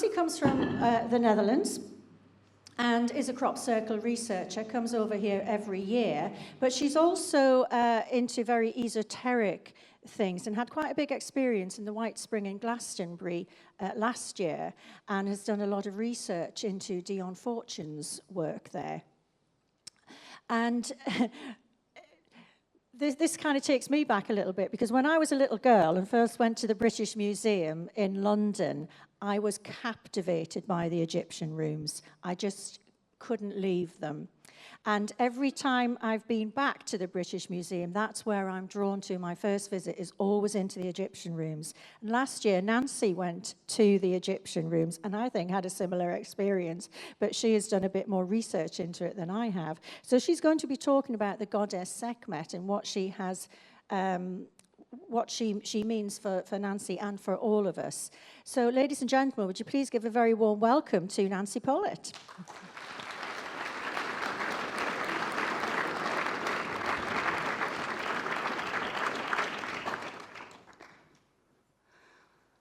Nancy comes from the Netherlands and is a crop circle researcher, comes over here every year, but she's also into very esoteric things and had quite a big experience in the White Spring in Glastonbury last year, and has done a lot of research into Dion Fortune's work there. And this kind of takes me back a little bit, because when I was a little girl and first went to the British Museum in London, I was captivated by the Egyptian rooms. I just couldn't leave them. And every time I've been back to the British Museum, that's where I'm drawn to. My first visit is always into the Egyptian rooms. And last year, Nancy went to the Egyptian rooms and I think had a similar experience, but she has done a bit more research into it than I have. So she's going to be talking about the goddess Sekhmet and what she has, what she means for Nancy and for all of us. So, ladies and gentlemen, would you please give a very warm welcome to Nancy Polet.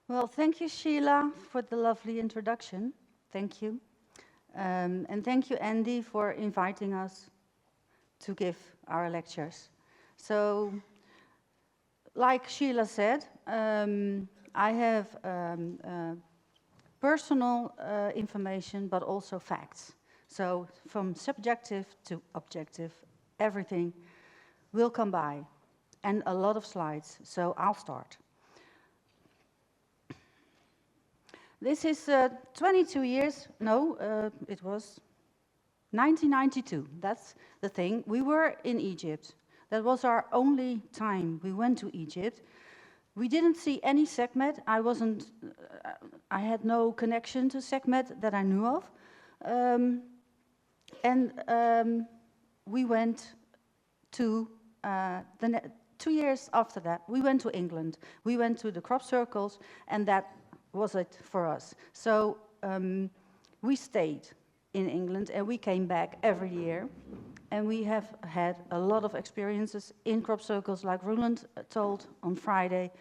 Well, thank you, Sheila, for the lovely introduction. Thank you. And thank you, Andy, for inviting us to give our lectures. So, like Sheila said, I have personal information, but also facts. So, from subjective to objective, everything will come by, and a lot of slides. So, I'll start. This is 22 years, it was 1992, that's the thing. We were in Egypt. That was our only time we went to Egypt. We didn't see any Sekhmet. I had no connection to Sekhmet that I knew of. We went to, 2 years after that, we went to England. We went to the crop circles, and that was it for us. So we stayed in England and we came back every year, and we have had a lot of experiences in crop circles, like Roland told on Friday.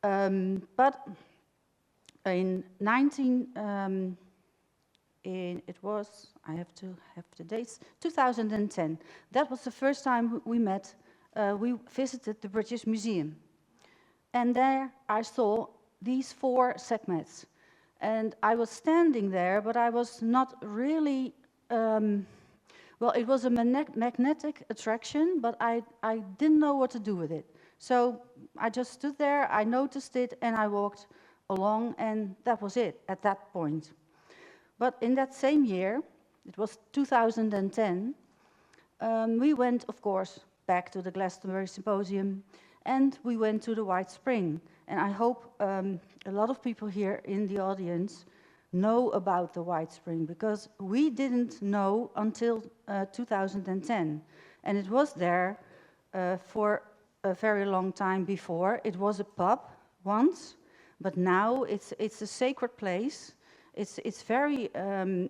But in it was, I have to have the dates, 2010. That was the first time we met. We visited the British Museum, and there I saw these 4 Sekhmets. And I was standing there, but I was not really, well, it was a magnetic attraction, but I didn't know what to do with it. So I just stood there, I noticed it, and I walked along, and that was it at that point. But in that same year, it was 2010, we went, of course, back to the Glastonbury Symposium, and we went to the White Spring. And I hope a lot of people here in the audience know about the White Spring, because we didn't know until 2010. And it was there for a very long time before. It was a pub once, but now it's a sacred place. It's very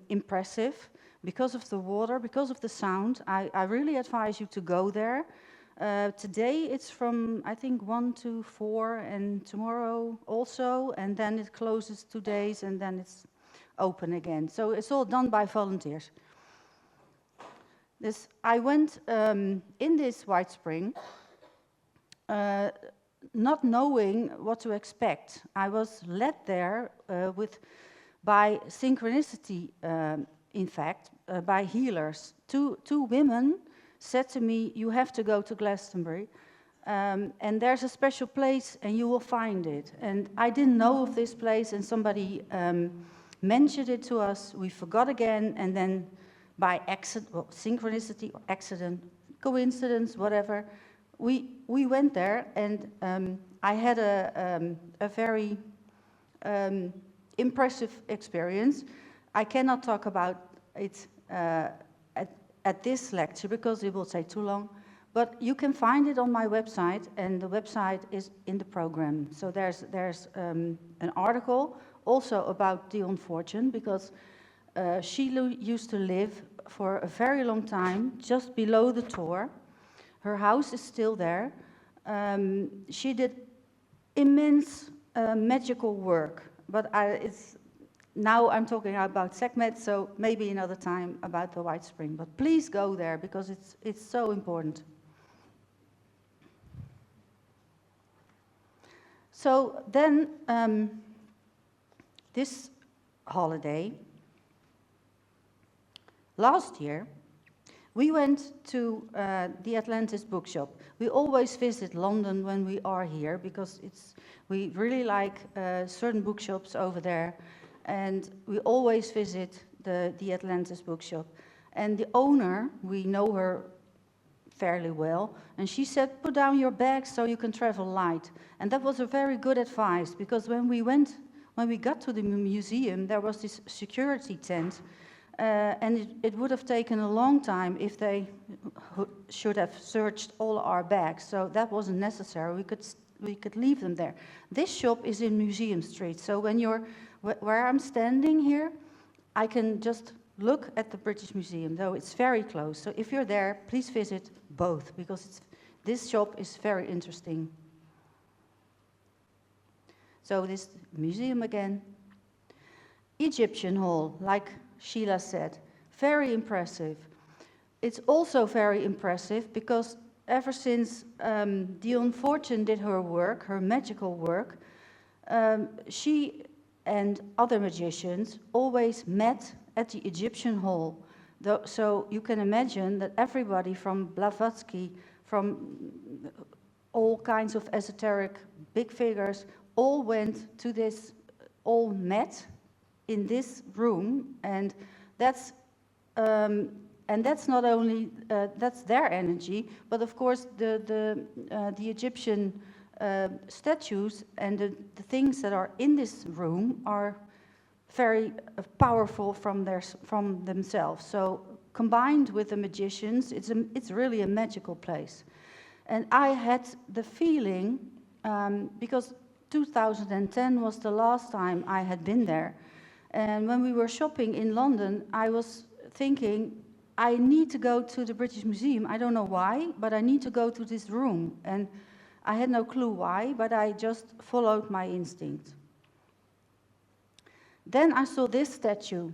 impressive because of the water, because of the sound. I really advise you to go there. Today it's from, I think, 1 to 4, and tomorrow also, and then it closes 2 days, and then it's open again. So it's all done by volunteers. I went in this White Spring not knowing what to expect. I was led there by synchronicity, in fact, by healers. Two women said to me, "You have to go to Glastonbury, and there's a special place and you will find it." And I didn't know of this place, and somebody mentioned it to us. We forgot again, and then by accident, well, synchronicity or accident, coincidence, whatever, we went there, and I had a very impressive experience. I cannot talk about it at this lecture because it will take too long, but you can find it on my website, and the website is in the program. So there's an article also about Dion Fortune, because she used to live for a very long time just below the Tor. Her house is still there. She did immense magical work, but now I'm talking about Sekhmet, so maybe another time about the White Spring. But please go there because it's so important. So then, this holiday, last year, we went to the Atlantis bookshop. We always visit London when we are here because we really like certain bookshops over there, and we always visit the Atlantis bookshop. And the owner, we know her fairly well, and she said, put down your bags so you can travel light. And that was a very good advice, because when we got to the museum, there was this security tent, and it would have taken a long time if they should have searched all our bags. So that wasn't necessary. We could leave them there. This shop is in Museum Street. So when where I'm standing here, I can just look at the British Museum, though it's very close. So if you're there, please visit both, because this shop is very interesting. So this museum again. Egyptian Hall, like Sheila said, very impressive. It's also very impressive because ever since Dion Fortune did her work, her magical work, she and other magicians always met at the Egyptian Hall. So you can imagine that everybody from Blavatsky, from all kinds of esoteric big figures, all went to this, all met in this room, and that's not only that's their energy, but of course the Egyptian statues and the things that are in this room are very powerful from themselves. So combined with the magicians, it's really a magical place. And I had the feeling, because 2010 was the last time I had been there, and when we were shopping in London, I was thinking, I need to go to the British Museum. I don't know why, but I need to go to this room. And I had no clue why, but I just followed my instinct. Then I saw this statue.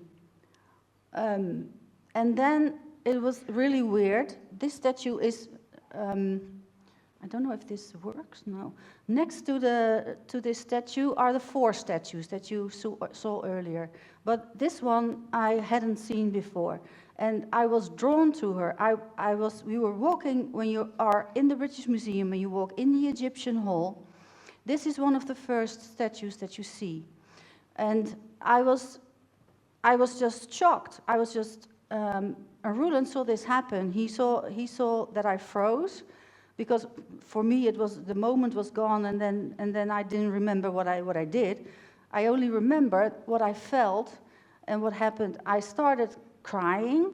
And then it was really weird. This statue is, I don't know if this works, no. Next to this statue are the 4 statues that you saw earlier. But this one I hadn't seen before. And I was drawn to her. We were walking, when you are in the British Museum and you walk in the Egyptian Hall, this is one of the first statues that you see. And I was just shocked. I was just, Roland saw this happen. He saw that I froze, because for me it was, the moment was gone, and then I didn't remember what I did. I only remembered what I felt and what happened. I started crying.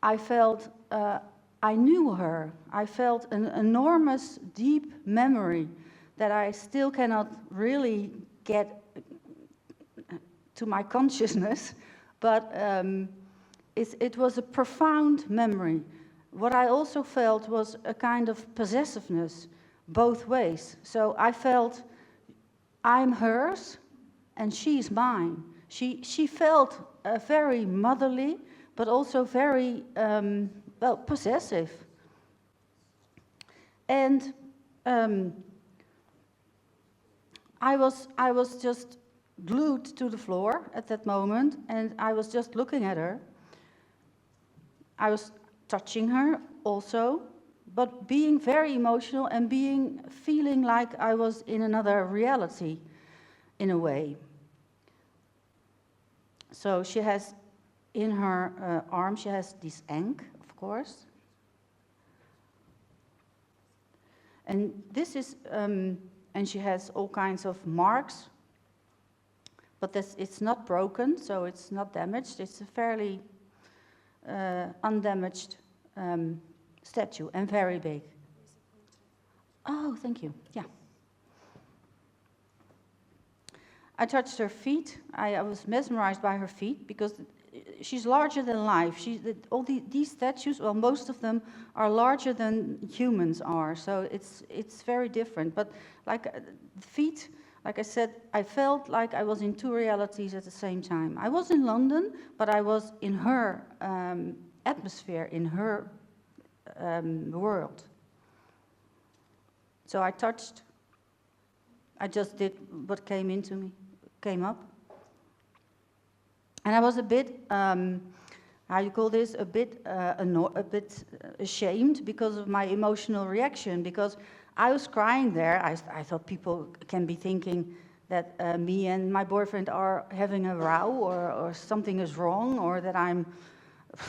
I felt, I knew her. I felt an enormous, deep memory that I still cannot really get to my consciousness, but it was a profound memory. What I also felt was a kind of possessiveness, both ways. So I felt, I'm hers, and she's mine. She felt very motherly, but also very, well, possessive. And I was just glued to the floor at that moment, and I was just looking at her. I was touching her also, but being very emotional and feeling like I was in another reality, in a way. So she has, in her arm, she has this ankh, of course. And this is, and she has all kinds of marks, but it's not broken, so it's not damaged. It's a fairly undamaged statue, and very big. Oh, thank you. Yeah. I touched her feet. I was mesmerized by her feet because she's larger than life. All these statues, well, most of them are larger than humans are, so it's very different. But like the feet like I said, I felt like I was in two realities at the same time. I was in London, but I was in her atmosphere, in her world. So I touched. I just did what came into me, came up. And I was a bit, how you call this, a bit ashamed because of my emotional reaction, because I was crying there. I thought people can be thinking that me and my boyfriend are having a row, or something is wrong, or that I'm,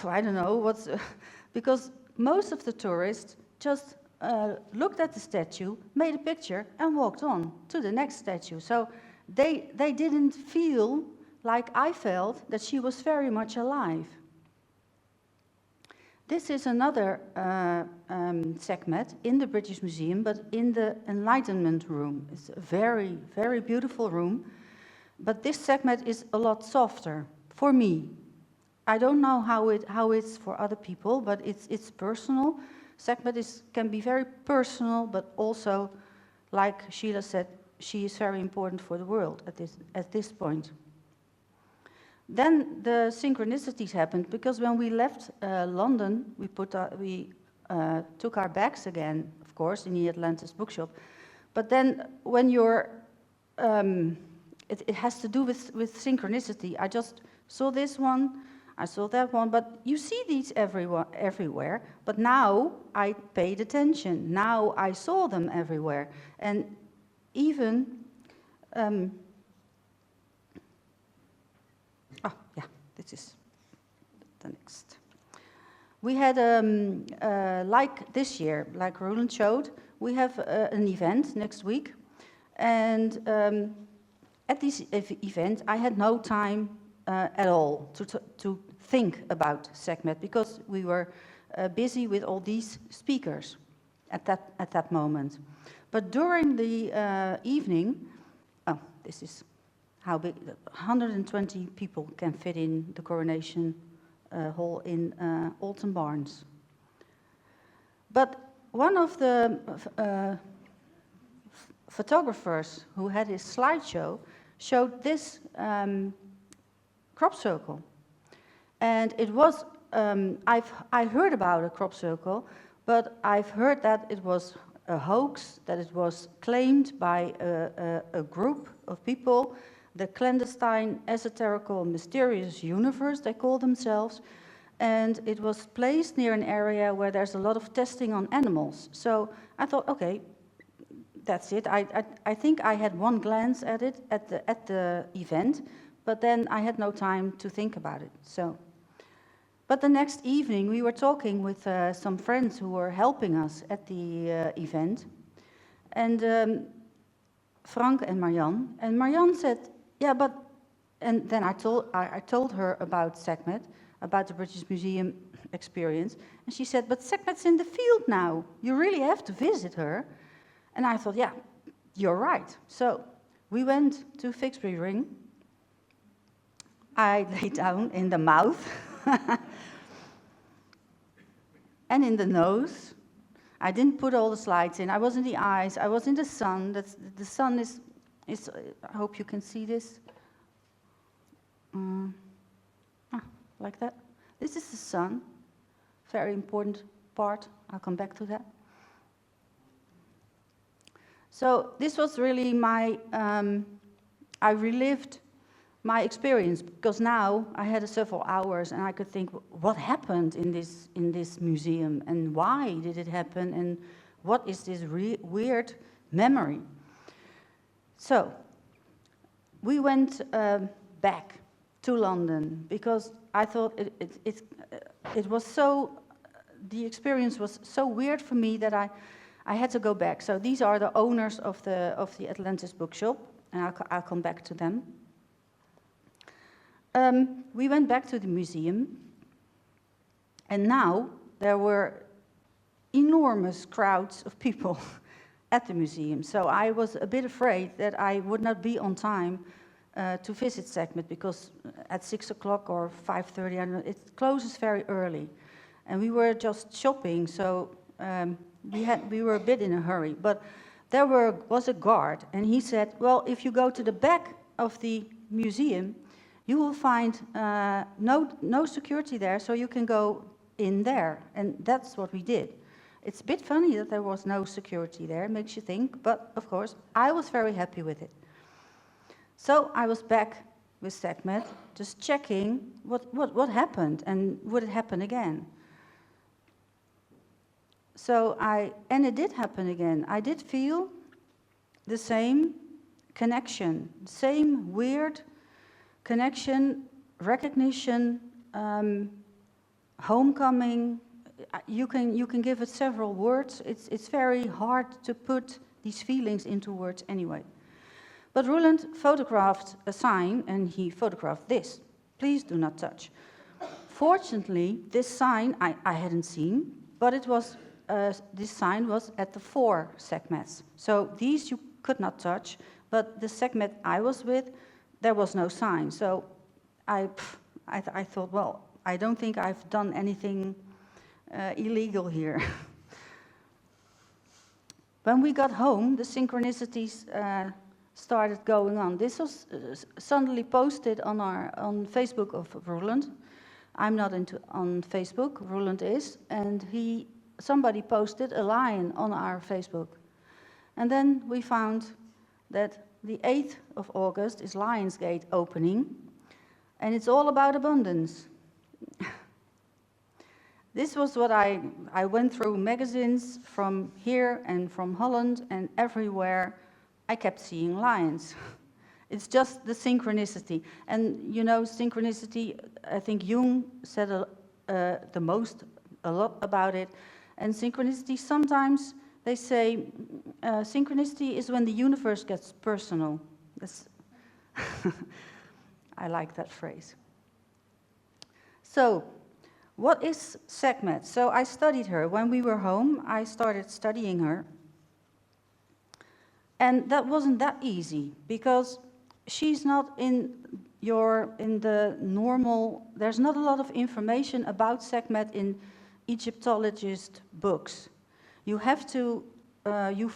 I don't know, what's, because most of the tourists just looked at the statue, made a picture, and walked on to the next statue. So they didn't feel like I felt, that she was very much alive. This is another Sekhmet in the British Museum, but in the Enlightenment room. It's a very, very beautiful room, but this Sekhmet is a lot softer for me. I don't know how it's for other people, but it's personal. Sekhmet can be very personal, but also, like Sheila said, she is very important for the world at this point. Then the synchronicities happened, because when we left London, we took our bags again, of course, in the Atlantis bookshop. But then when you're, it has to do with synchronicity. I just saw this one, I saw that one, but you see these everywhere. But now I paid attention. Now I saw them everywhere. And even, this is the next. We had, like this year, like Roland showed, we have an event next week. And at this event, I had no time at all to think about Sekhmet, because we were busy with all these speakers at that moment. But during the evening, this is how big, 120 people can fit in the coronation hall in Alton Barnes. But one of the photographers who had his slideshow showed this crop circle. And it was, I heard about a crop circle, but I've heard that it was a hoax, that it was claimed by a group of people, the clandestine, esoterical, mysterious universe, they call themselves, and it was placed near an area where there's a lot of testing on animals. So I thought, okay, that's it. I think I had one glance at it at the event, but then I had no time to think about it. So, but the next evening we were talking with some friends who were helping us at the event, and Frank and Marianne said, yeah, but, and then I told her about Sekhmet, about the British Museum experience, and she said, but Sekhmet's in the field now. You really have to visit her. And I thought, yeah, you're right. So we went to Fixbury Ring. I lay down in the mouth and in the nose. I didn't put all the slides in. I was in the eyes. I was in the sun. The sun is I hope you can see this. Like that. This is the sun. Very important part. I'll come back to that. So this was really my, I relived my experience, because now I had several hours and I could think, what happened in this museum, and why did it happen, and what is this weird memory? So we went back to London, because I thought it was so, the experience was so weird for me that I had to go back. So these are the owners of the Atlantis bookshop, and I'll come back to them. We went back to the museum, and now there were enormous crowds of people at the museum. So I was a bit afraid that I would not be on time to visit Sekhmet, because at 6 o'clock or 5:30, I don't know, it closes very early. And we were just shopping, so we were a bit in a hurry. But there was a guard, and he said, well, if you go to the back of the museum, you will find no security there, so you can go in there. And that's what we did. It's a bit funny that there was no security there, makes you think, but of course, I was very happy with it. So I was back with Sekhmet, just checking what happened, and would it happen again? And it did happen again. I did feel the same connection, same weird connection, recognition, homecoming. You can give it several words. It's very hard to put these feelings into words anyway. But Roland photographed a sign, and he photographed this. Please do not touch. Fortunately, this sign I hadn't seen, but it was this sign was at the 4 Sekhmets. So these you could not touch, but the Sekhmet I was with, there was no sign. So I thought, well, I don't think I've done anything illegal here. When we got home, the Synchronicities started going on. This was suddenly posted on Facebook of Roland. I'm not on Facebook, Roland is, and somebody posted a lion on our Facebook. And then we found that the 8th of August is Lionsgate opening, and it's all about abundance. This was what I went through magazines from here and from Holland, and everywhere I kept seeing lions. It's just the synchronicity. And you know, synchronicity, I think Jung said a lot about it. And synchronicity, sometimes they say, synchronicity is when the universe gets personal. I like that phrase. So, what is Sekhmet? So I studied her. When we were home, I started studying her. And that wasn't that easy, because she's not in the normal, there's not a lot of information about Sekhmet in Egyptologist books. You have to, you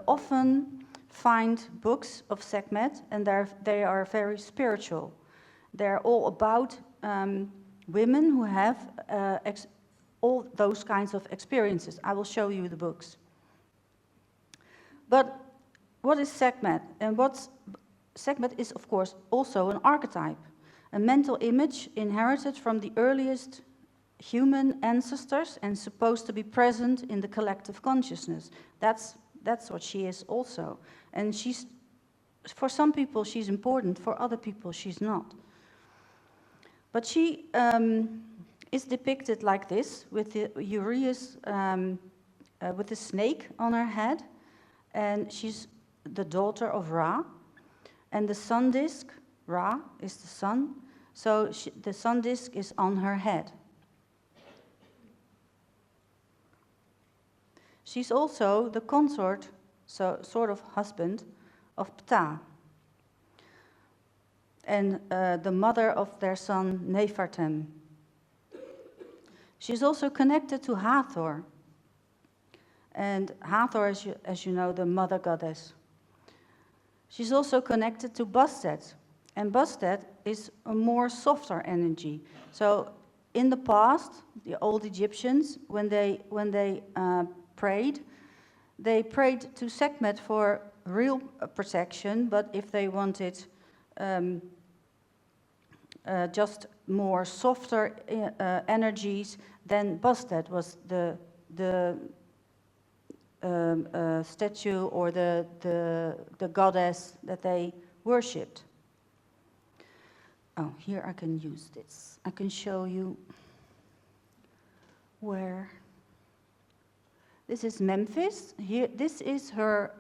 often find books of Sekhmet, and they are very spiritual. They're all about women who have all those kinds of experiences. I will show you the books. But what is Sekhmet? And Sekhmet is, of course, also an archetype, a mental image inherited from the earliest human ancestors and supposed to be present in the collective consciousness. That's what she is also. And for some people she's important, for other people she's not. But she is depicted like this, with the Urias, with the snake on her head, and she's the daughter of Ra, and the sun disk, Ra is the sun, so the sun disk is on her head. She's also the consort, so sort of husband, of Ptah, and the mother of their son Nefertem. She's also connected to Hathor, and Hathor, as you know, the mother goddess. She's also connected to Bastet, and Bastet is a more softer energy. So in the past, the old Egyptians, when they prayed to Sekhmet for real protection, but if they wanted just more softer energies, then Bastet was the statue or the goddess that they worshipped. Oh, here I can use this. I can show you where. This is Memphis. Here, this is her.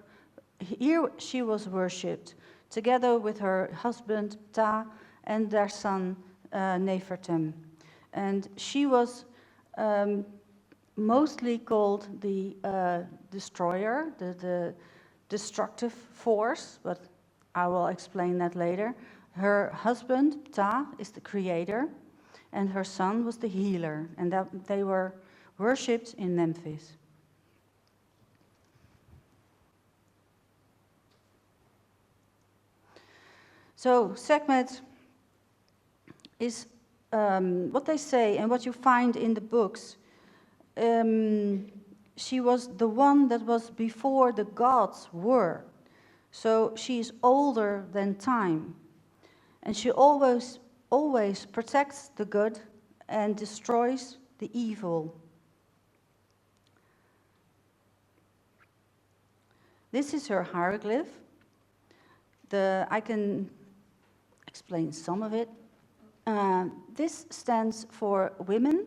Here she was worshipped together with her husband Ptah and their son Nefertem, and she was mostly called the destroyer, the destructive force, but I will explain that later. Her husband, Ptah, is the creator, and her son was the healer, and that they were worshipped in Memphis. So Sekhmet is what they say and what you find in the books. She was the one that was before the gods were. So she is older than time. And she always protects the good and destroys the evil. This is her hieroglyph. I can explain some of it. This stands for women.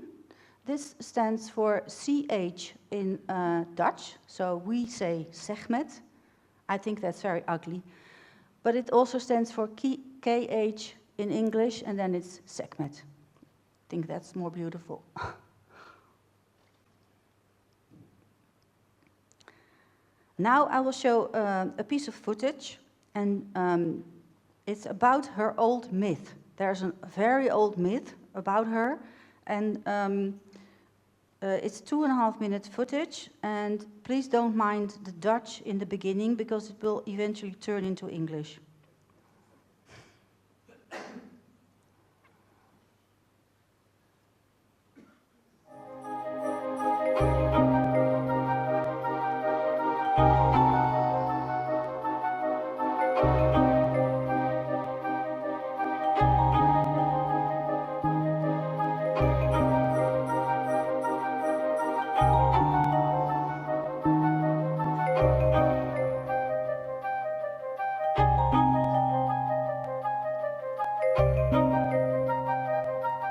This stands for CH in Dutch, so we say Sekhmet. I think that's very ugly. But it also stands for KH in English, and then it's Sekhmet. I think that's more beautiful. Now I will show a piece of footage, and it's about her old myth. There's a very old myth about her, and it's 2.5 minute footage, and please don't mind the Dutch in the beginning, because it will eventually turn into English.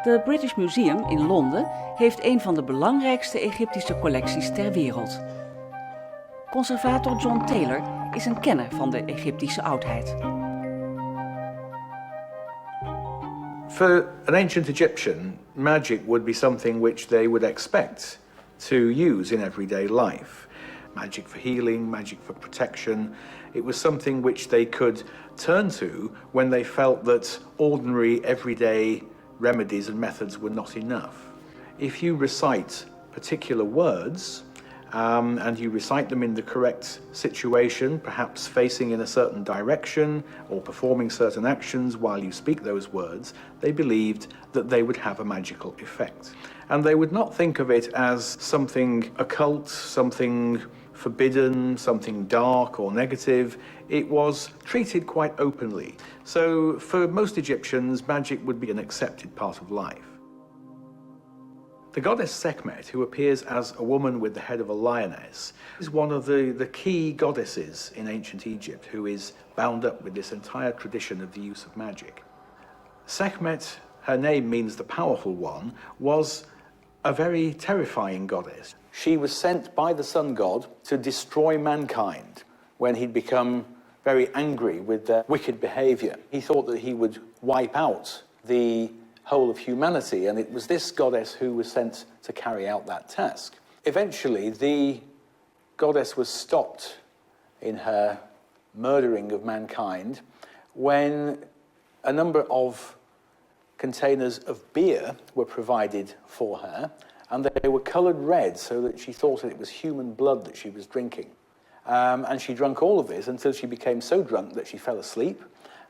Het British Museum in Londen heeft een van de belangrijkste Egyptische collecties ter wereld. Conservator John Taylor is een kenner van de Egyptische oudheid. For an ancient Egyptian, magic would be something which they would expect to use in everyday life. Magic for healing, magic for protection. It was something which they could turn to when they felt that ordinary, everyday remedies and methods were not enough. If you recite particular words, and you recite them in the correct situation, perhaps facing in a certain direction or performing certain actions while you speak those words, they believed that they would have a magical effect. And they would not think of it as something occult, something forbidden, something dark or negative. It was treated quite openly. So for most Egyptians, magic would be an accepted part of life. The goddess Sekhmet, who appears as a woman with the head of a lioness, is one of the key goddesses in ancient Egypt who is bound up with this entire tradition of the use of magic. Sekhmet, her name means the powerful one, was a very terrifying goddess. She was sent by the sun god to destroy mankind when he'd become very angry with their wicked behavior. He thought that he would wipe out the whole of humanity, and it was this goddess who was sent to carry out that task. Eventually, the goddess was stopped in her murdering of mankind when a number of containers of beer were provided for her, and they were coloured red so that she thought that it was human blood that she was drinking. And she drank all of this until she became so drunk that she fell asleep.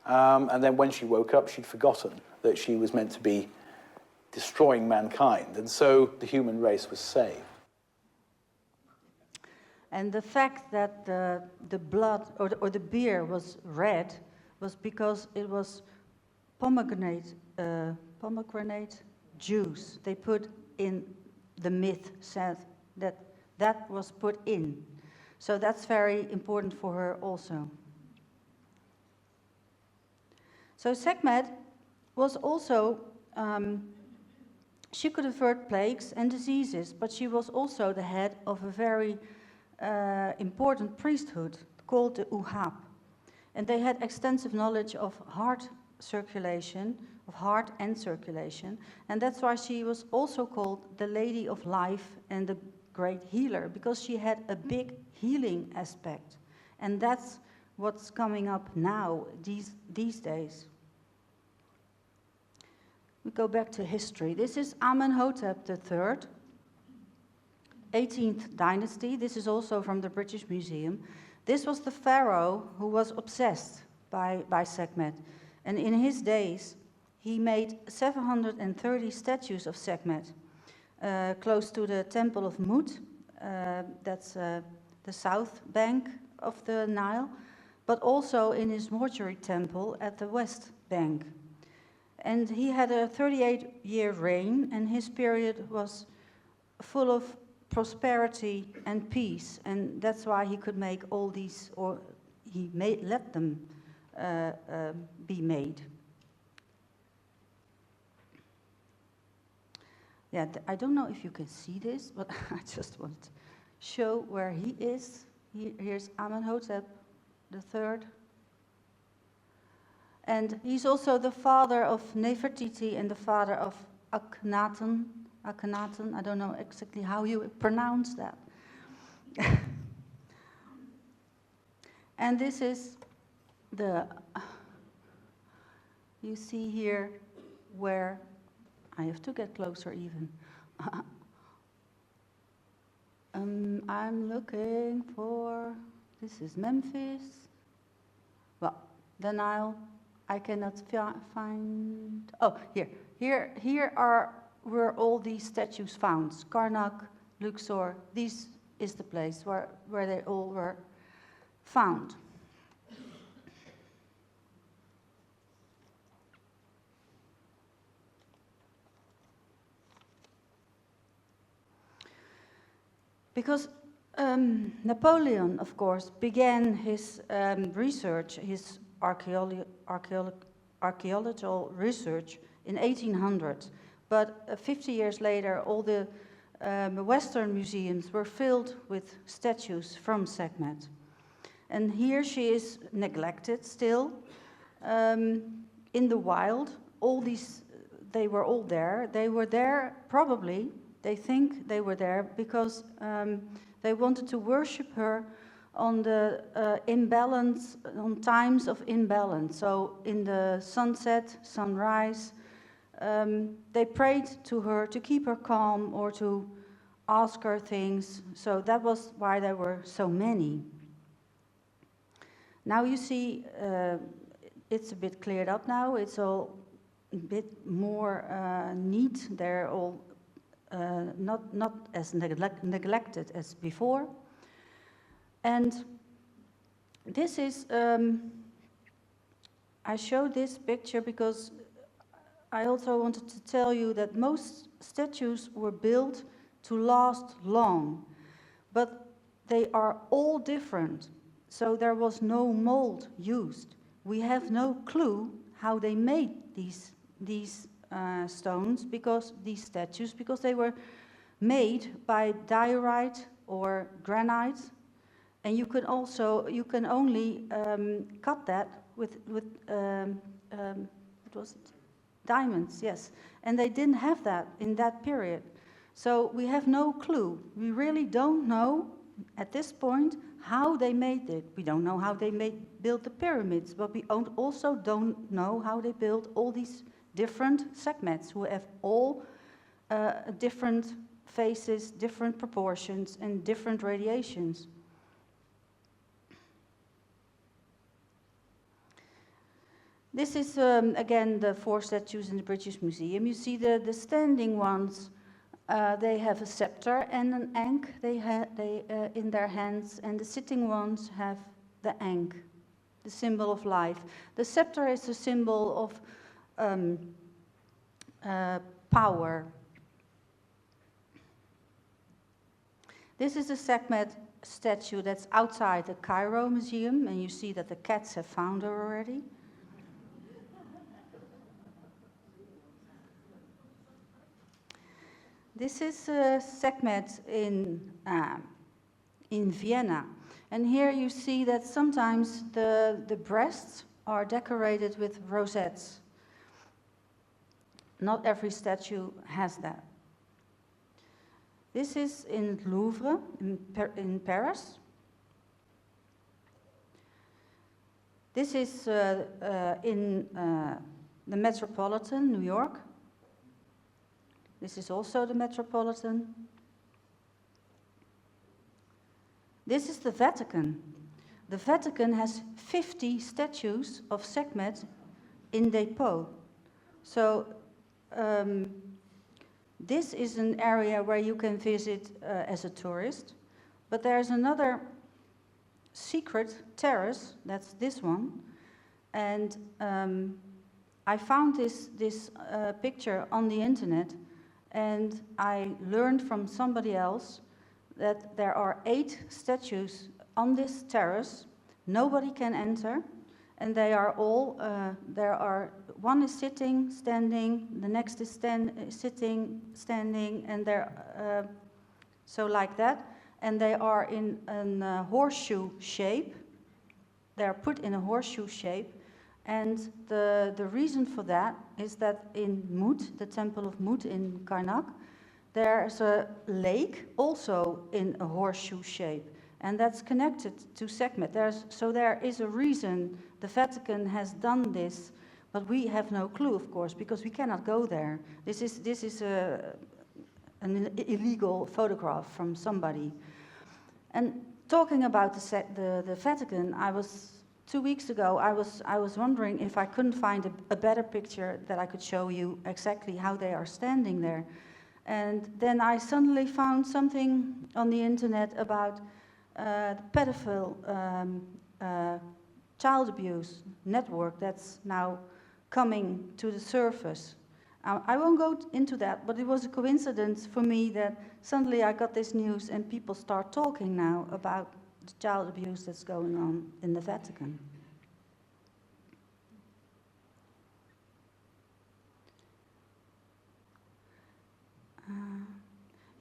And then when she woke up, she'd forgotten that she was meant to be destroying mankind. And so the human race was saved. And the fact that the blood or the beer was red was because it was pomegranate juice. They put in, the myth said that was put in. So that's very important for her also. So Sekhmet was also, she could avert plagues and diseases, but she was also the head of a very important priesthood called the Uhab. And they had extensive knowledge of heart circulation, of heart and circulation, and that's why she was also called the Lady of Life and the Great Healer, because she had a big healing aspect. And that's what's coming up now, these days. We go back to history. This is Amenhotep III, 18th dynasty. This is also from the British Museum. This was the pharaoh who was obsessed by Sekhmet. And in his days, he made 730 statues of Sekhmet, close to the Temple of Mut, that's the south bank of the Nile, but also in his mortuary temple at the west bank. And he had a 38-year reign, and his period was full of prosperity and peace, and that's why he could make all these, or let them be made. Yeah, I don't know if you can see this, but I just want to show where he is. Here's Amenhotep III. And he's also the father of Nefertiti and the father of Akhenaten. Akhenaten, I don't know exactly how you pronounce that. And this is you see here where, I have to get closer even. I'm looking for, this is Memphis. Well, the Nile, I cannot find, oh, here were all these statues found. Karnak, Luxor, this is the place where they all were found. Because Napoleon, of course, began his research, his archaeological research in 1800. But 50 years later, all the Western museums were filled with statues from Sekhmet. And here she is neglected still. In the wild, all these, they were all there. They were there probably, they think they were there because they wanted to worship her on the imbalance, on times of imbalance. So in the sunset, sunrise, they prayed to her to keep her calm or to ask her things. So that was why there were so many. Now you see, it's a bit cleared up now. It's all a bit more neat. They're all not as neglected as before. And this is, I show this picture because I also wanted to tell you that most statues were built to last long, but they are all different. So there was no mold used. We have no clue how they made these stones, because these statues, because they were made by diorite or granite, and you can only cut that with what was it? Diamonds, yes. And they didn't have that in that period. So we have no clue. We really don't know at this point how they made it. We don't know how they built the pyramids, but we also don't know how they built all these different Sekhmets who have all different faces, different proportions, and different radiations. This is, again, the 4 statues in the British Museum. You see the standing ones, they have a scepter and an ankh in their hands, and the sitting ones have the ankh, the symbol of life. The scepter is a symbol of power. This is a Sekhmet statue that's outside the Cairo Museum, and you see that the cats have found her already. This is Sekhmet in Vienna, and here you see that sometimes the breasts are decorated with rosettes. Not every statue has that. This is in Louvre in Paris. This is in the Metropolitan, New York. This is also the Metropolitan. This is the Vatican. The Vatican has 50 statues of Sekhmet in depot. So this is an area where you can visit as a tourist, but there's another secret terrace, that's this one, and I found this picture on the internet, and I learned from somebody else that there are 8 statues on this terrace. Nobody can enter, and they are all, one is sitting, standing, the next is sitting, standing, and they're, so like that. And they are in a horseshoe shape. They are put in a horseshoe shape. And the reason for that is that in Mut, the temple of Mut in Karnak, there's a lake also in a horseshoe shape. And that's connected to Sekhmet. So there is a reason the Vatican has done this, but we have no clue, of course, because we cannot go there. This is an illegal photograph from somebody. And talking about the Vatican, 2 weeks ago, I was wondering if I couldn't find a better picture that I could show you exactly how they are standing there. And then I suddenly found something on the internet about the pedophile child abuse network that's now coming to the surface. I won't go into that, but it was a coincidence for me that suddenly I got this news and people start talking now about the child abuse that's going on in the Vatican.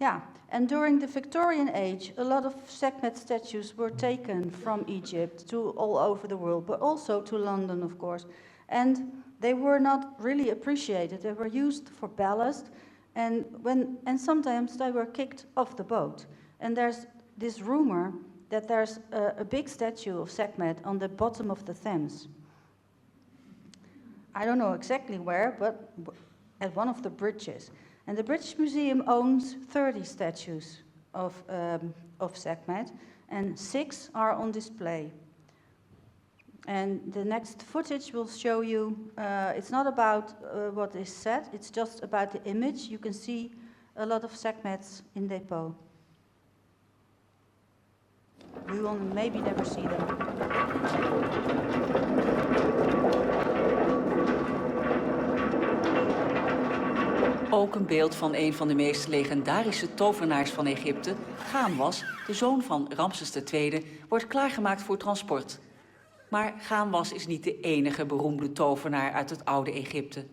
Yeah, and during the Victorian age, a lot of Sekhmet statues were taken from Egypt to all over the world, but also to London, of course. And they were not really appreciated. They were used for ballast, and sometimes they were kicked off the boat. And there's this rumor that there's a big statue of Sekhmet on the bottom of the Thames. I don't know exactly where, but at one of the bridges. And the British Museum owns 30 statues of Sekhmet, and 6 are on display. And the next footage will show you, it's not about what is said, it's just about the image. You can see a lot of Sekhmets in depot. We will maybe never see them. Ook een beeld van een van de meest legendarische tovenaars van Egypte, Gaanwas, de zoon van Ramses II, wordt klaargemaakt voor transport. Maar Gaanwas is niet de enige beroemde tovenaar uit het oude Egypte.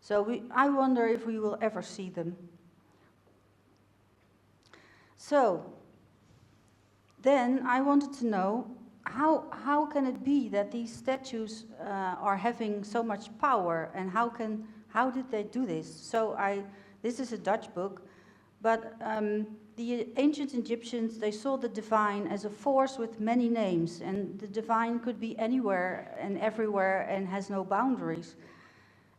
So I wonder if we will ever see them. So, then I wanted to know, how can it be that these statues are having so much power, and how did they do this? So this is a Dutch book, but the ancient Egyptians, they saw the divine as a force with many names, and the divine could be anywhere and everywhere and has no boundaries.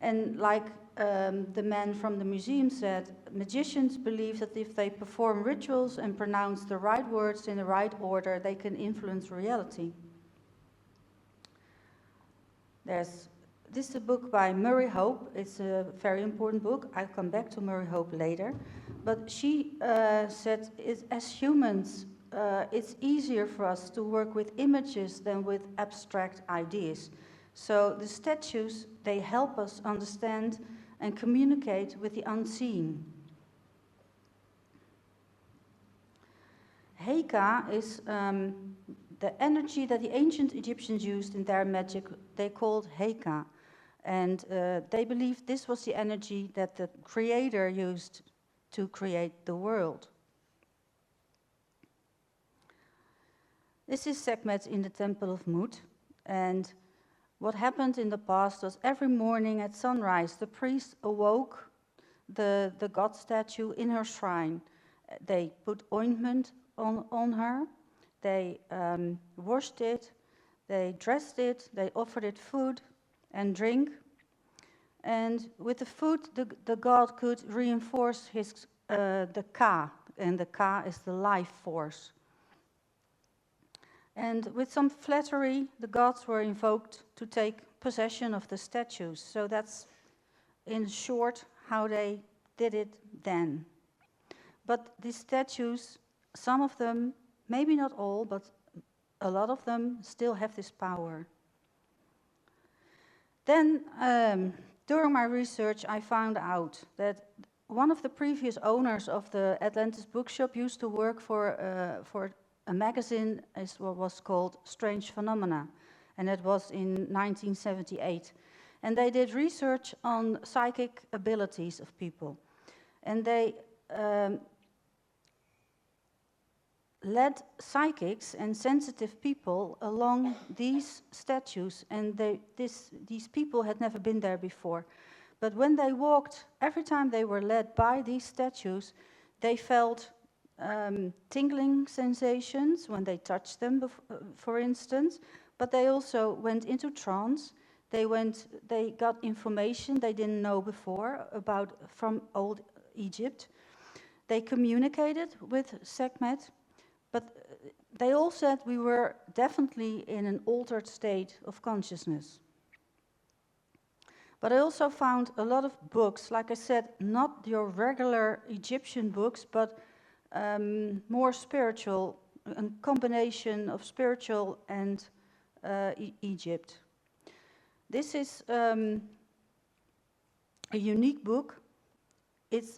And like the man from the museum said, magicians believe that if they perform rituals and pronounce the right words in the right order, they can influence reality. This is a book by Murray Hope. It's a very important book. I'll come back to Murray Hope later. But she said, as humans, it's easier for us to work with images than with abstract ideas. So the statues, they help us understand and communicate with the unseen. Heka is the energy that the ancient Egyptians used in their magic. They called Heka. And they believed this was the energy that the Creator used to create the world. This is Sekhmet in the temple of Mut. And what happened in the past was every morning at sunrise, the priest awoke the god statue in her shrine. They put ointment on her, they washed it, they dressed it, they offered it food and drink. And with the food, the god could reinforce the Ka, and the Ka is the life force. And with some flattery, the gods were invoked to take possession of the statues. So that's, in short, how they did it then. But these statues, some of them, maybe not all, but a lot of them still have this power. Then, during my research, I found out that one of the previous owners of the Atlantis bookshop used to work for a magazine as what was called Strange Phenomena, and it was in 1978. And they did research on psychic abilities of people. And they led psychics and sensitive people along these statues, and these people had never been there before. But when they walked, every time they were led by these statues, they felt tingling sensations when they touched them, for instance, but they also went into trance. They got information they didn't know before from old Egypt. They communicated with Sekhmet, but they all said we were definitely in an altered state of consciousness. But I also found a lot of books, like I said, not your regular Egyptian books, but more spiritual, a combination of spiritual and Egypt. This is a unique book.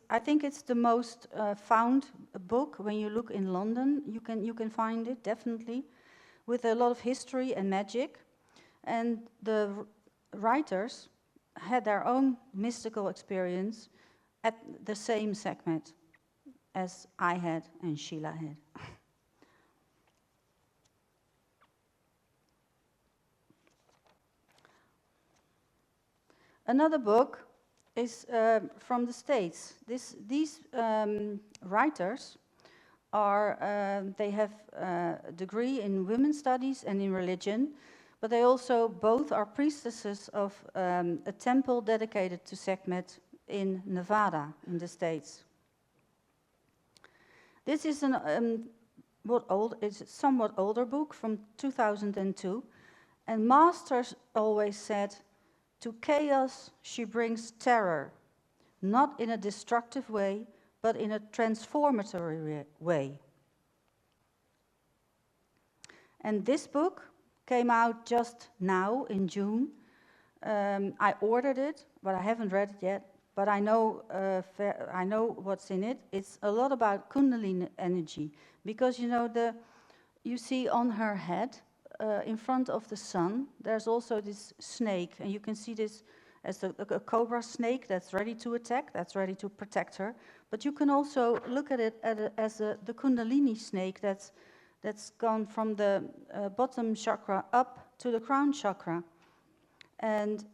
I think it's the most found book when you look in London. You can find it, definitely, with a lot of history and magic. And the writers had their own mystical experience at the same Sekhmet as I had and Sheila had. Another book is from the States. These writers they have a degree in women's studies and in religion, but they also both are priestesses of a temple dedicated to Sekhmet in Nevada, in the States. This is it's a somewhat older book from 2002, and masters always said, "To chaos she brings terror, not in a destructive way, but in a transformatory way." And this book came out just now in June. I ordered it, but I haven't read it yet. But I know what's in it. It's a lot about Kundalini energy, because you see on her head, in front of the sun, there's also this snake, and you can see this as a cobra snake that's ready to attack, that's ready to protect her. But you can also look at it as the Kundalini snake that's gone from the bottom chakra up to the crown chakra, and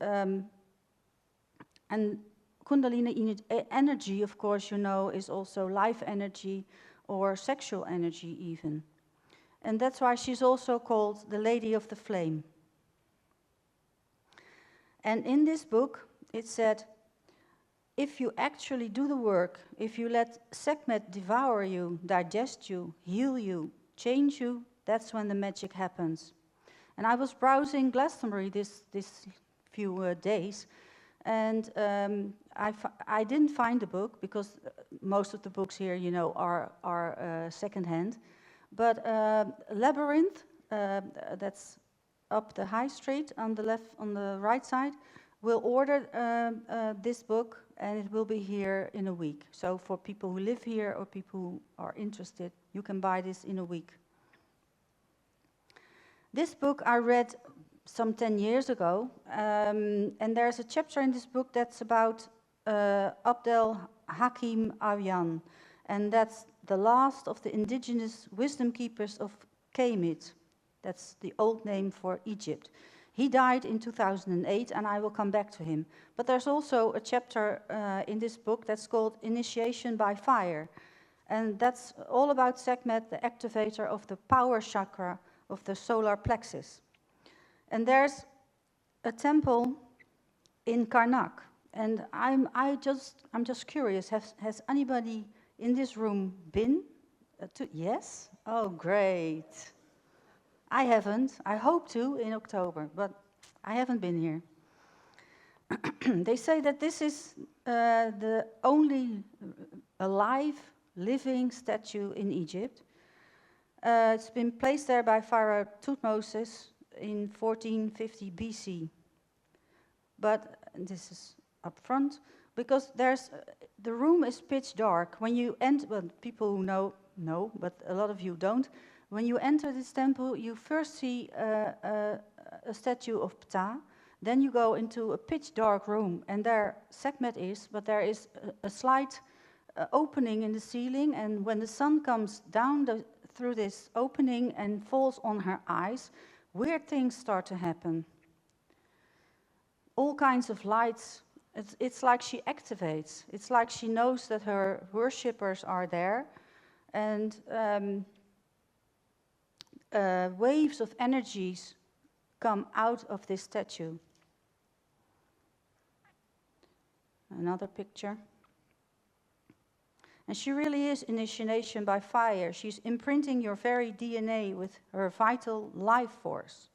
Kundalini energy, of course, is also life energy or sexual energy even. And that's why she's also called the Lady of the Flame. And in this book, it said, if you actually do the work, if you let Sekhmet devour you, digest you, heal you, change you, that's when the magic happens. And I was browsing Glastonbury this few days, and I didn't find the book, because most of the books here, are secondhand. But Labyrinth, that's up the high street on the right side, will order this book, and it will be here in a week. So for people who live here or people who are interested, you can buy this in a week. This book I read some 10 years ago, and there's a chapter in this book that's about Abdel Hakim Aryan, and that's the last of the indigenous wisdom keepers of Kemet. That's the old name for Egypt. He died in 2008, and I will come back to him. But there's also a chapter in this book that's called Initiation by Fire, and that's all about Sekhmet, the activator of the power chakra of the solar plexus. And there's a temple in Karnak, and I'm just curious. Has anybody in this room been to? Yes? Oh, great! I haven't. I hope to in October, but I haven't been here. They say that this is the only alive, living statue in Egypt. It's been placed there by Pharaoh Thutmose in 1450 BC. But this is up front, because the room is pitch dark. When you enter, well, people who know, but a lot of you don't. When you enter this temple, you first see a statue of Ptah. Then you go into a pitch dark room, and there Sekhmet is, but there is a slight opening in the ceiling, and when the sun comes down through this opening and falls on her eyes, weird things start to happen. All kinds of lights. It's like she activates. It's like she knows that her worshippers are there, and waves of energies come out of this statue. Another picture. And she really is initiation by fire. She's imprinting your very DNA with her vital life force.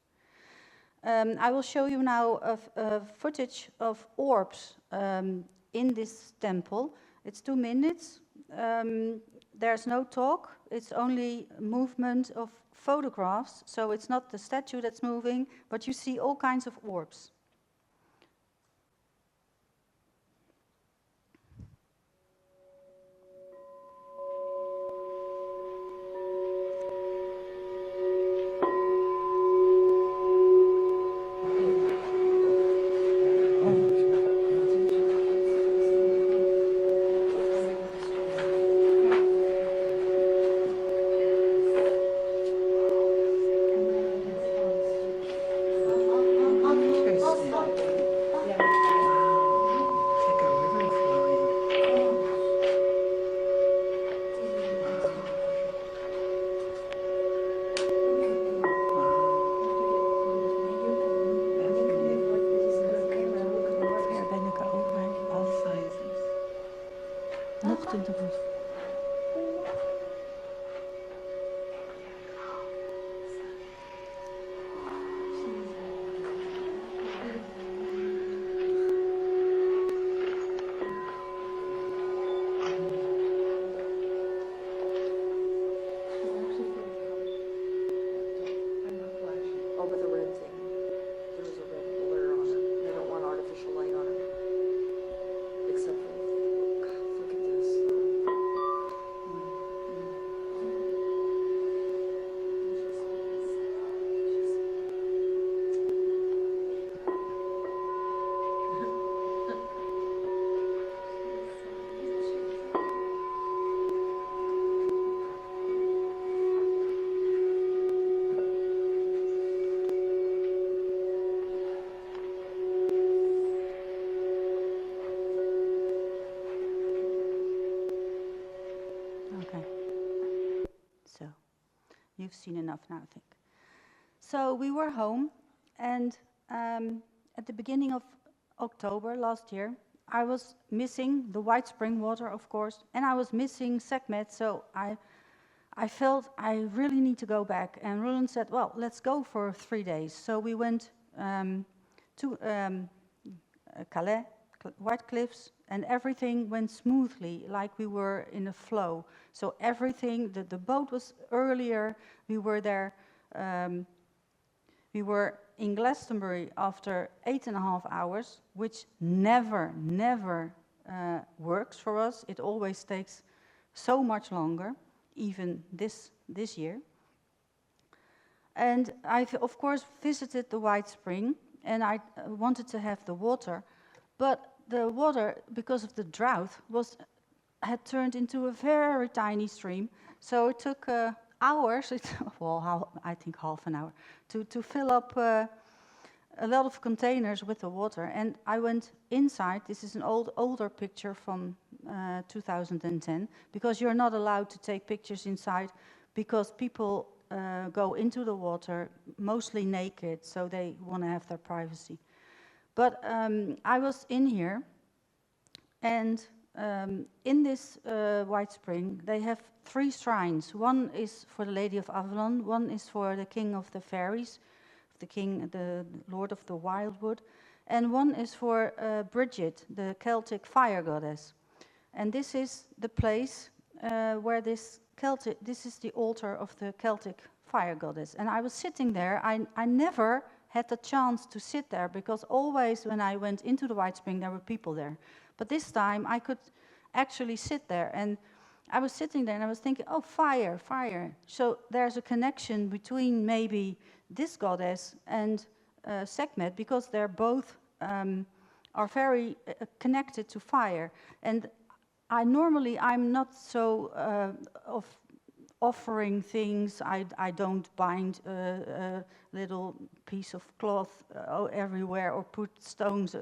I will show you now a footage of orbs in this temple. It's 2 minutes. There's no talk. It's only movement of photographs. So it's not the statue that's moving, but you see all kinds of orbs. You've seen enough now, I think. So we were home, and at the beginning of October last year, I was missing the white spring water, of course, and I was missing Sekhmet, so I felt I really need to go back. And Roland said, well, let's go for 3 days. So we went to Calais, White Cliffs, and everything went smoothly, like we were in a flow. So everything, the boat was earlier, we were there, we were in Glastonbury after 8.5 hours, which never works for us. It always takes so much longer, even this year. And I've, of course, visited the White Spring, and I wanted to have the water, but the water, because of the drought, had turned into a very tiny stream. So it took hours, I think half an hour, to fill up a lot of containers with the water. And I went inside. This is an older picture from 2010, because you're not allowed to take pictures inside, because people go into the water mostly naked, so they want to have their privacy. But I was in here, and in this White Spring, they have 3 shrines. One is for the Lady of Avalon, one is for the King of the Fairies, the Lord of the Wildwood, and one is for Bridget, the Celtic fire goddess. And this is the place where this is the altar of the Celtic fire goddess. And I was sitting there. I never had the chance to sit there, because always when I went into the White Spring, there were people there. But this time I could actually sit there, and I was sitting there and I was thinking, oh, fire, fire. So there's a connection between maybe this goddess and Sekhmet, because they're both are very connected to fire. And I'm not so of offering things. I don't bind a little piece of cloth everywhere or put stones.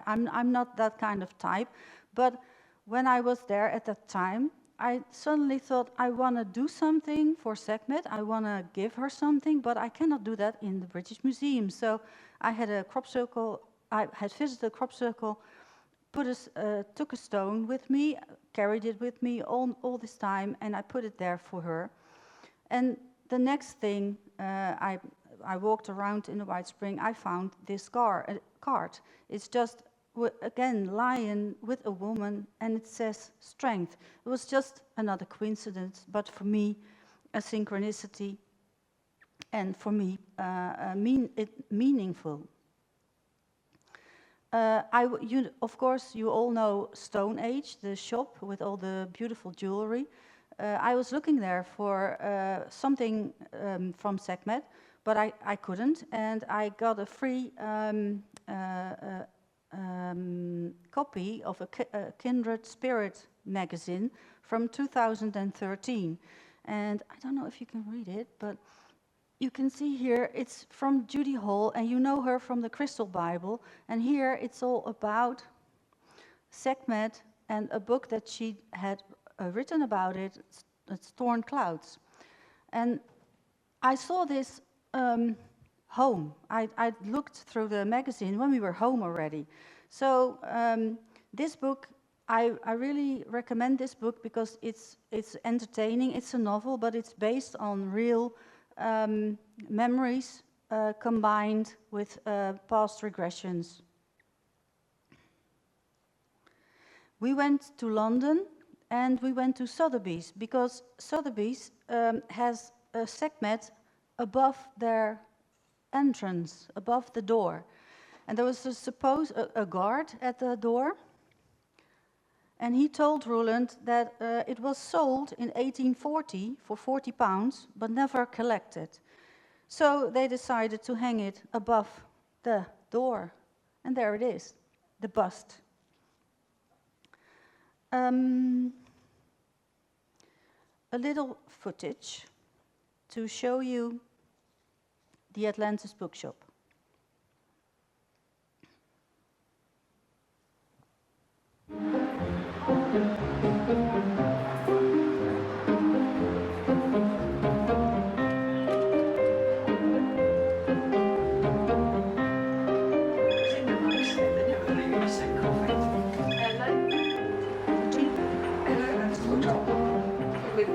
I'm not that kind of type. But when I was there at that time, I suddenly thought, I want to do something for Sekhmet. I want to give her something, but I cannot do that in the British Museum. So I had a crop circle. I had visited a crop circle, took a stone with me, carried it with me all this time, and I put it there for her. And the next thing, I walked around in the White Spring, I found this card. It's just, again, lion with a woman, and it says strength. It was just another coincidence, but for me, a synchronicity, and for me, meaningful. Of course, you all know Stone Age, the shop with all the beautiful jewelry. I was looking there for something from Sekhmet, but I couldn't, and I got a free copy of a Kindred Spirit magazine from 2013. And I don't know if you can read it, but you can see here it's from Judy Hall, and you know her from the Crystal Bible. And here it's all about Sekhmet and a book that she had written about it, Storm Clouds. And I saw this home. I looked through the magazine when we were home already. So this book, I really recommend this book because it's entertaining. It's a novel, but it's based on real memories combined with past regressions. We went to London and we went to Sotheby's, because Sotheby's has a Sekhmet above their entrance, above the door. And there was a guard at the door, and he told Roland that it was sold in 1840 for £40, but never collected. So they decided to hang it above the door, and there it is, the bust. A little footage to show you the Atlantis bookshop.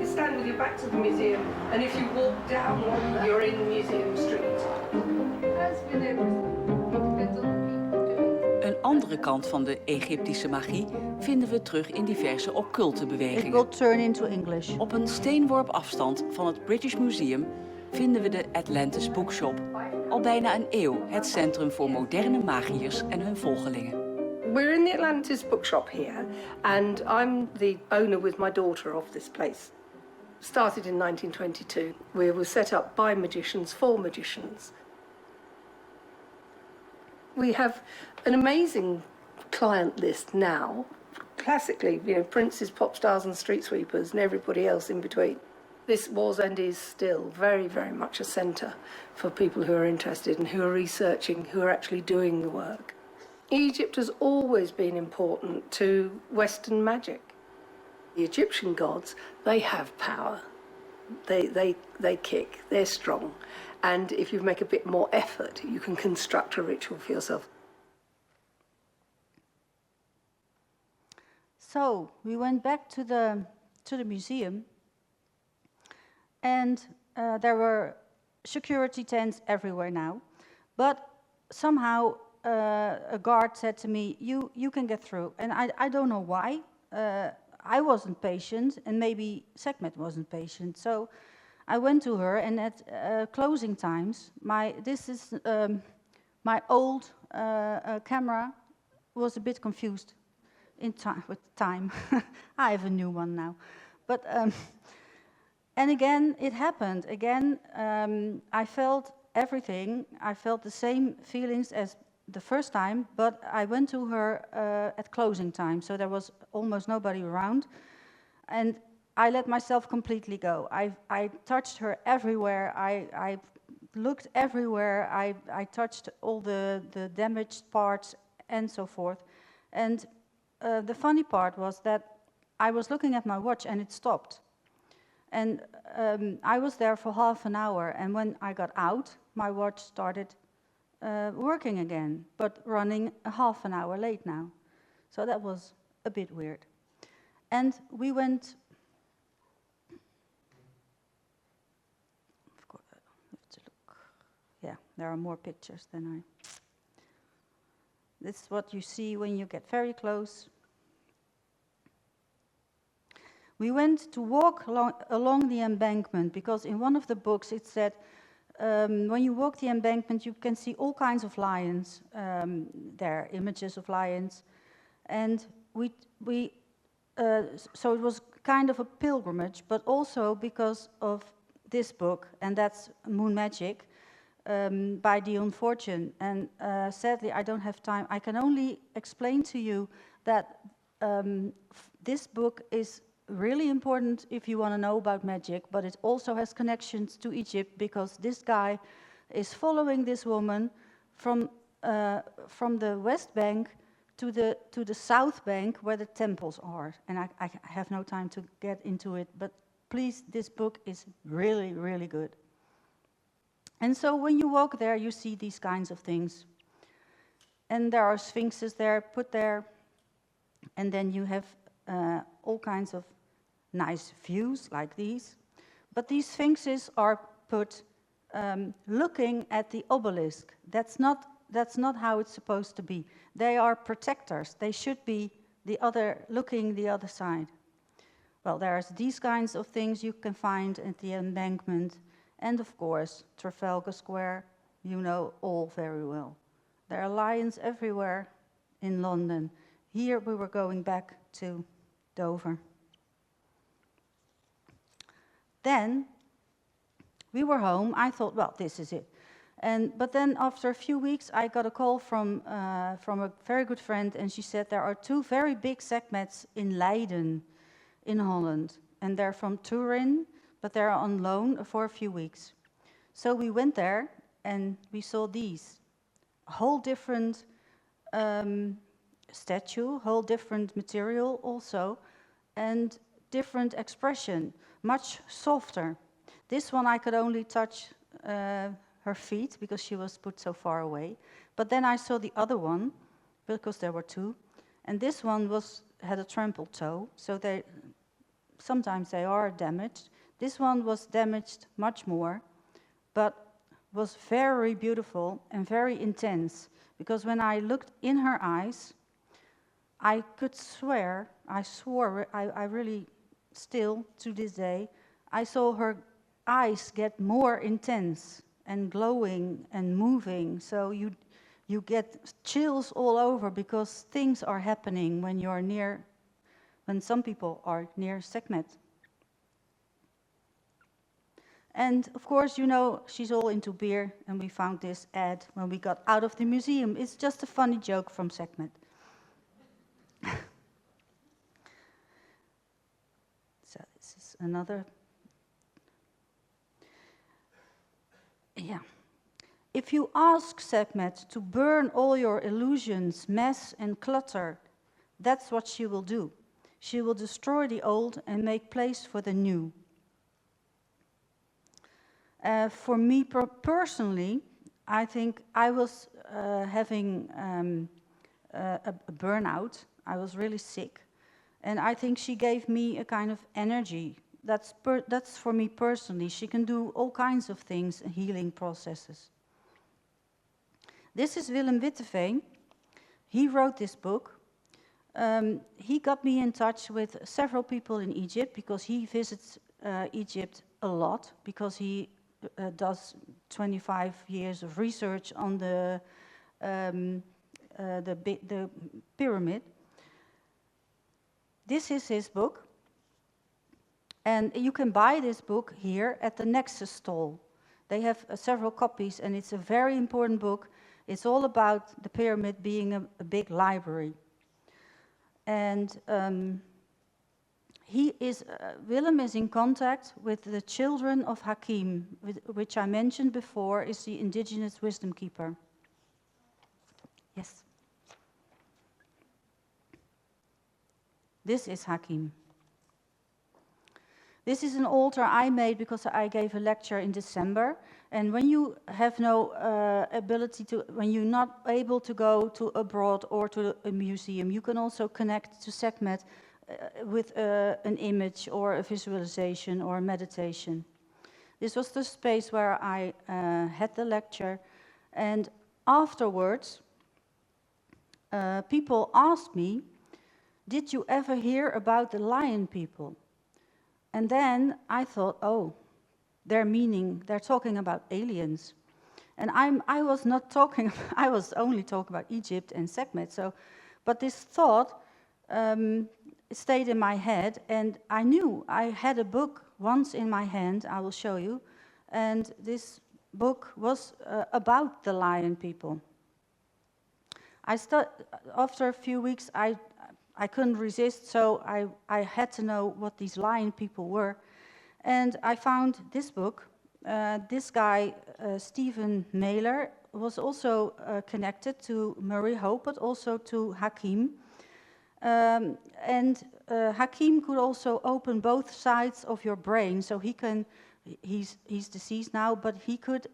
Stand with your back to the museum, and if you walk down, you're in Museum Street. Een andere kant van de Egyptische magie vinden we terug in diverse occulte bewegingen. It will turn into English. Op een steenworp afstand van het British Museum vinden we de Atlantis Bookshop. Al bijna een eeuw het centrum voor moderne magiërs en hun volgelingen. We're in the Atlantis bookshop here, and I'm the owner with my daughter of this place. Started in 1922. We were set up by magicians for magicians. We have an amazing client list now. Classically, princes, pop stars and street sweepers and everybody else in between. This was and is still very, very much a centre for people who are interested and who are researching, who are actually doing the work. Egypt has always been important to Western magic. The Egyptian gods, they have power. They kick, they're strong. And if you make a bit more effort, you can construct a ritual for yourself. So we went back to the museum, and there were security tents everywhere now. But somehow a guard said to me, you can get through. And I don't know why. I wasn't patient, and maybe Sekhmet wasn't patient. So I went to her, and at closing times, my old camera was a bit confused with time. I have a new one now. But and again, it happened. Again, I felt everything. I felt the same feelings as the first time, but I went to her at closing time, so there was almost nobody around. And I let myself completely go. I touched her everywhere. I looked everywhere. I touched all the damaged parts and so forth. And the funny part was that I was looking at my watch and it stopped. And I was there for half an hour, and when I got out, my watch started working again, but running a half an hour late now. So that was a bit weird. And we went... Of course, I have to look. Yeah, there are more pictures than I... This is what you see when you get very close. We went to walk along the embankment, because in one of the books it said, when you walk the embankment, you can see all kinds of lions. There are images of lions. And so it was kind of a pilgrimage, but also because of this book, and that's Moon Magic, by Dion Fortune. And sadly, I don't have time. I can only explain to you that this book is really important if you want to know about magic, but it also has connections to Egypt, because this guy is following this woman from the West Bank to the South Bank, where the temples are. And I have no time to get into it, but please, this book is really, really good. And so when you walk there, you see these kinds of things. And there are sphinxes there, put there, and then you have all kinds of nice views like these. But these sphinxes are put looking at the obelisk. That's not how it's supposed to be. They are protectors. They should be looking the other side. Well, there's these kinds of things you can find at the embankment. And of course, Trafalgar Square, you know all very well. There are lions everywhere in London. Here we were going back to Dover. Then we were home. I thought, well, this is it. But then after a few weeks, I got a call from a very good friend, and she said there are 2 very big Sekhmets in Leiden, in Holland. And they're from Turin, but they're on loan for a few weeks. So we went there, and we saw these. A whole different statue, whole different material also, and different expression, much softer. This one I could only touch her feet, because she was put so far away. But then I saw the other one, because there were 2, and this one had a trampled toe, so sometimes they are damaged. This one was damaged much more, but was very beautiful and very intense, because when I looked in her eyes, I could swear, I really still, to this day, I saw her eyes get more intense and glowing and moving. So you get chills all over, because things are happening when some people are near Sekhmet. And of course, you know, she's all into beer, and we found this ad when we got out of the museum. It's just a funny joke from Sekhmet. So this is another. Yeah. If you ask Sekhmet to burn all your illusions, mess and clutter, that's what she will do. She will destroy the old and make place for the new. For me personally, I think I was having a burnout. I was really sick. And I think she gave me a kind of energy. That's for me personally. She can do all kinds of things, healing processes. This is Willem Witteveen. He wrote this book. He got me in touch with several people in Egypt because he visits Egypt a lot, because he does 25 years of research on the pyramid. This is his book, and you can buy this book here at the Nexus stall. They have several copies, and it's a very important book. It's all about the pyramid being a big library. And Willem is in contact with the children of Hakim, which I mentioned before is the indigenous wisdom keeper. Yes. This is Hakim. This is an altar I made because I gave a lecture in December. And when you have no ability to, when you're not able to go to abroad or to a museum, you can also connect to Sekhmet with an image or a visualization or a meditation. This was the space where I had the lecture. And afterwards, people asked me, did you ever hear about the lion people? And then I thought, oh, they're talking about aliens. And I was not talking, I was only talking about Egypt and Sekhmet. But this thought stayed in my head, and I knew I had a book once in my hand, I will show you, and this book was about the lion people. After a few weeks, I couldn't resist, so I had to know what these lion people were. And I found this book. This guy, Stephen Mailer, was also connected to Murray Hope, but also to Hakim. Hakim could also open both sides of your brain, so he's deceased now, but he could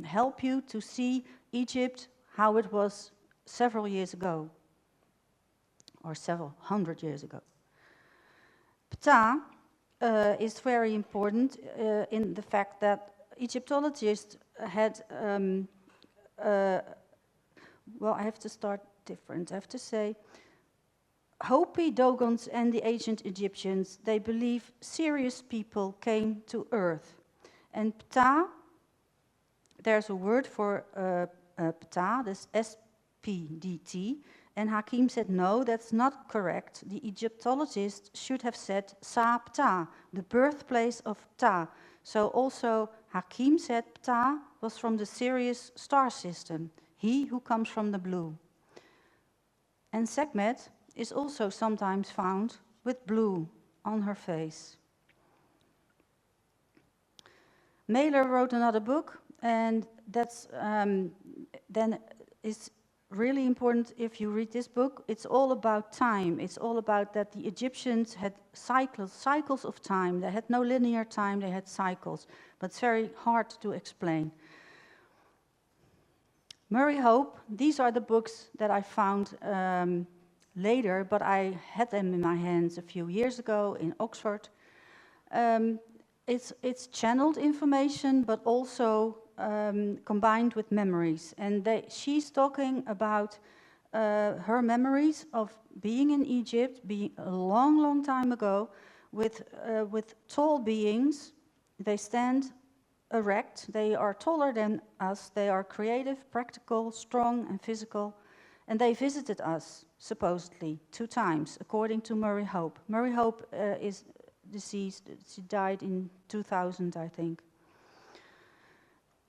help you to see Egypt, how it was several years ago, or several hundred years ago. Ptah is very important in the fact that Egyptologists had, well, I have to start different. I have to say, Hopi, Dogons, and the ancient Egyptians, they believe serious people came to Earth. And Ptah, there's a word for Ptah, that's SPDT, and Hakim said, no, that's not correct. The Egyptologists should have said Sa Ptah, the birthplace of Ptah. So also Hakim said Ptah was from the Sirius star system, he who comes from the blue. And Sekhmet is also sometimes found with blue on her face. Mailer wrote another book, and that's then is really important if you read this book. It's all about time. It's all about that the Egyptians had cycles of time. They had no linear time, they had cycles, but it's very hard to explain. Murray Hope, these are the books that I found later, but I had them in my hands a few years ago in Oxford. It's channeled information, but also combined with memories. And she's talking about her memories of being in Egypt, being a long, long time ago, with tall beings. They stand erect. They are taller than us. They are creative, practical, strong, and physical. And they visited us, supposedly, 2 times, according to Murray Hope. Murray Hope is deceased. She died in 2000, I think.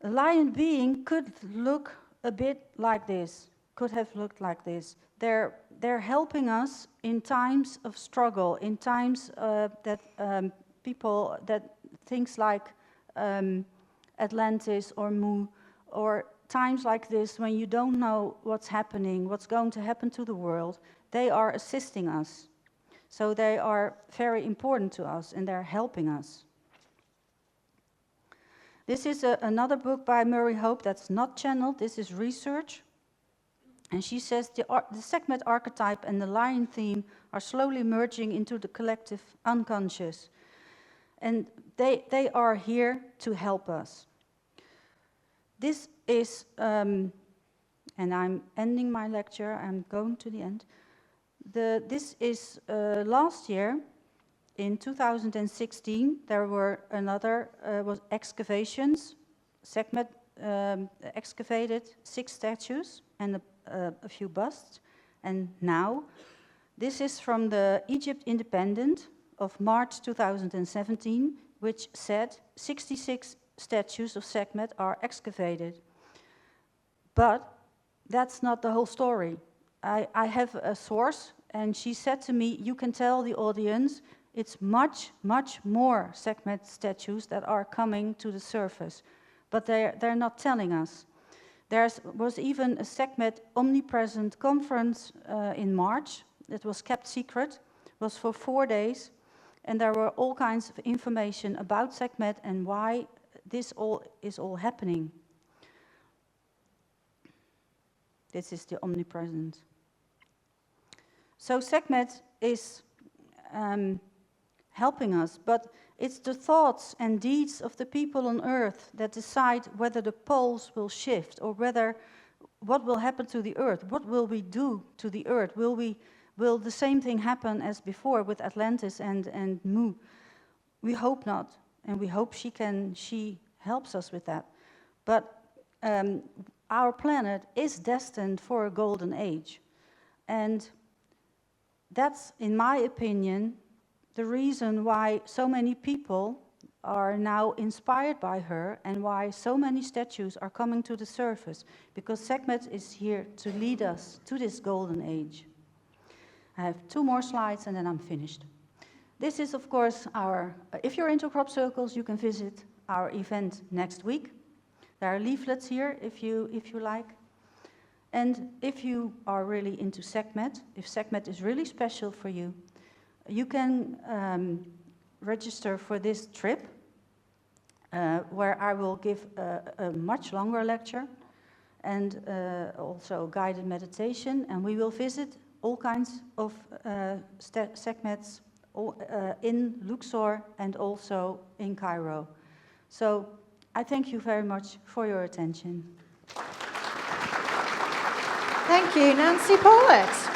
A lion being could look a bit like this, could have looked like this. They're helping us in times of struggle, in times that things like Atlantis or Mu, or times like this when you don't know what's happening, what's going to happen to the world. They are assisting us. So they are very important to us, and they're helping us. This is another book by Murray Hope that's not channeled. This is research. And she says the Sekhmet archetype and the lion theme are slowly merging into the collective unconscious. And they are here to help us. This is, and I'm ending my lecture, I'm going to the end. This is last year, in 2016, there were was excavations. Sekhmet excavated 6 statues and a few busts. And now, this is from the Egypt Independent of March 2017, which said 66 statues of Sekhmet are excavated. But that's not the whole story. I have a source, and she said to me, you can tell the audience it's much, much more Sekhmet statues that are coming to the surface. But they're not telling us. There was even a Sekhmet omnipresent conference in March. It was kept secret. It was for 4 days. And there were all kinds of information about Sekhmet and why this is all happening. This is the omnipresent. So Sekhmet is helping us, but it's the thoughts and deeds of the people on earth that decide whether the poles will shift or what will happen to the earth. What will we do to the earth? Will the same thing happen as before with Atlantis and Mu? We hope not, and we hope she helps us with that. But our planet is destined for a golden age. And that's, in my opinion, the reason why so many people are now inspired by her and why so many statues are coming to the surface, because Sekhmet is here to lead us to this golden age. I have 2 more slides and then I'm finished. This is, of course, if you're into crop circles, you can visit our event next week. There are leaflets here if you like. And if you are really into Sekhmet, if Sekhmet is really special for you, you can register for this trip, where I will give a much longer lecture and also guided meditation, and we will visit all kinds of Sekhmets in Luxor and also in Cairo. So I thank you very much for your attention. Thank you, Nancy Polet.